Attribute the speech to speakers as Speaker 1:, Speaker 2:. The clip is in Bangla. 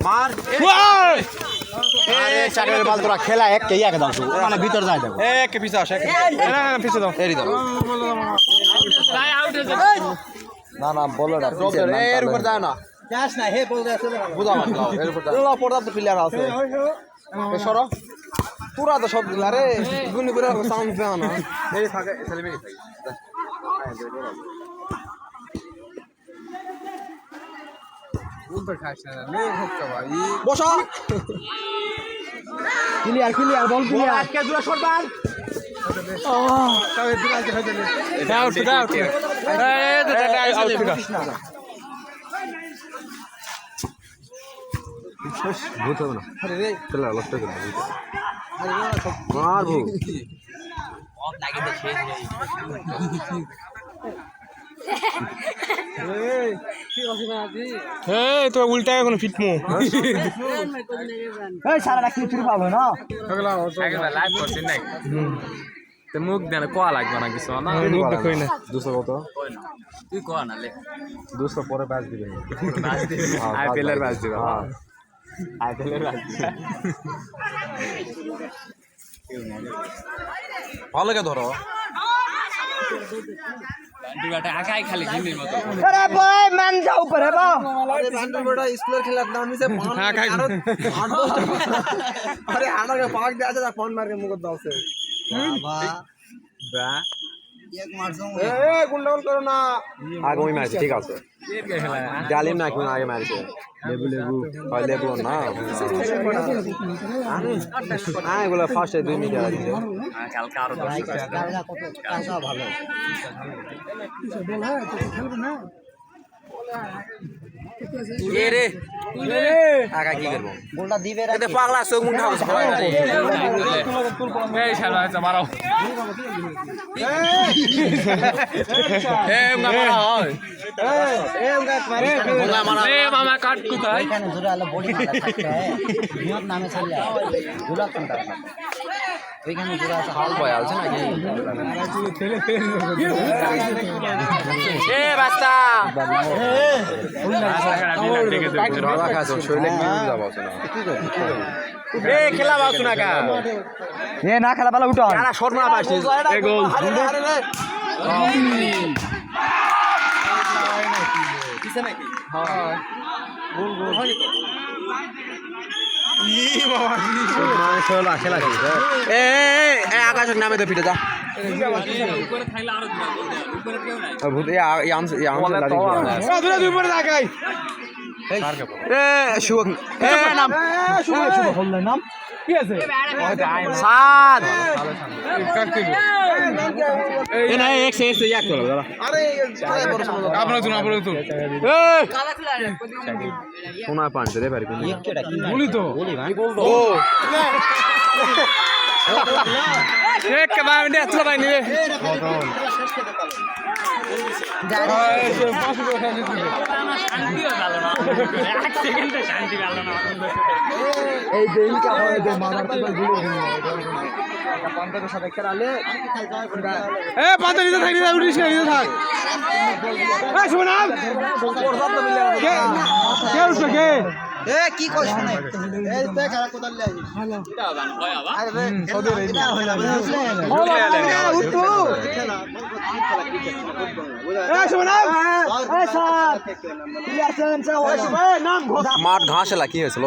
Speaker 1: মার আরে চারের বল তোরা খেলা এক কে এক দাও মানে ভিতর যাই দাও এক কে পিছে আসে না পিছে দাও এরি দাও ভাই আউট না না বলটা এর উপর দাও না যাস না হে বল দে বুঝা মার দাও এর উপর দাও পর্যাপ্ত প্লেয়ার আছে এ সরো পুরা তো সব দিলা রে গুনি করে সাউন্ড দাও না এই থাকে সেলিব্রিটি থাকে উল্টো খাস না লে হচ্ছে ভাই বসো ক্লিয়ার ক্লিয়ার বল ক্লিয়ার আজকে দুলা শটবার ও তাও দিলা হয়ে যাবে আউট আউট এই আউট ভূত হবে না আরে রে চলা লষ্ট করে ভূত আরে মার ভূত অফ লাগি তো শেষ এই কি অসুবিধা আছে এই তো উল্টা এখন ফিটমো এই সারা রাখি ফির পাবো না আগলা লাইভ করছিস না তো মুখ দেন কোয়া লাগবে না কিছু না মুখ দেখই না 200 কত তুই কোয়া না লে 200 পরে ব্যাচ দিবেন ব্যাচ দিবেন আইপিএল এর ব্যাচ দিবেন হ্যাঁ আইপিএল এর ব্যাচ ভালো কে ধরো বান্ডুটা আকাই খালি জিন্দির মতো আরে ভাই মান যাও পরে বা আরে বান্ডুটা স্কুলের খেলার নাম হিসেবে আকাই আরে আনাকে পাক দে আছে ফোন মার के मुंह दावছে বাবা বা এক মারছো এ গুন্ডগোল করো না আগে ওই মারছে ঠিক আছে ডালিম না কোন আগে মারছে লেবু লেবু হয় লেবু না হ্যাঁ এগুলো ফার্স্টে 2 মিনিট আগে দিছে কালকে আরো 10 কালকে কত কালকে ভালো বল হ্যাঁ খেলবে না এ রে আগা কি করব গোলটা দিবে রে এতে পাগলা চোখ মুন্ডা হবে এই শালা আছে মারো এমগা মারা হয় এমগা মারে এ মামা কাট কোথায় এখানে জোরে আলো বডি মারা থাকতে হয় নিয়ত নামে চলে যায় জোরা কোনটা ওইখানে জোরা আছে হাল বয় আছে নাকি এ বাস্তা এ খেলা বাসু না কা এ না খেলা ভালো উঠো না শট মারা পাইছিস এ গোল কিসে নাকি হ্যাঁ গোল গোল হয়তো ই বাবা মানে খেলা খেলা এ এ আকাশ নামে তো পিটে যা উপরে খাইলা আরো দিবা উপরে কেউ নাই ভূত এই আমস লাগি ধরে দুই উপরে লাগাই এ শুভ এ নাম শুভ শুভ হল নাম কি আছে সাদ এ না এক সে এক করো দাদা আরে আপনারা শুনো আপনারা তো এ সোনা পাঁচ রে ভাই কোন কেডা কি বলি তো বলি ভাই ও এক কবার দে চলো ভাই নিবে এই দেইকা হয় দে মারার তো গুলো পান্তার সাথে খেলালে এ পান্তা নিতে থাক নিতে উঠিস না নিতে থাক এই শুন না কে কে উঠছে কে এ কি কইছ না এই তে খারাপ কোদাল লাই হ্যালো এটা গান হয় আবা আরে সদে রে উঠু এ শুন না এ স্যার প্লেয়ার চেঞ্জ হয় নাম মাঠ ঘাস এলা কি হয়েছিল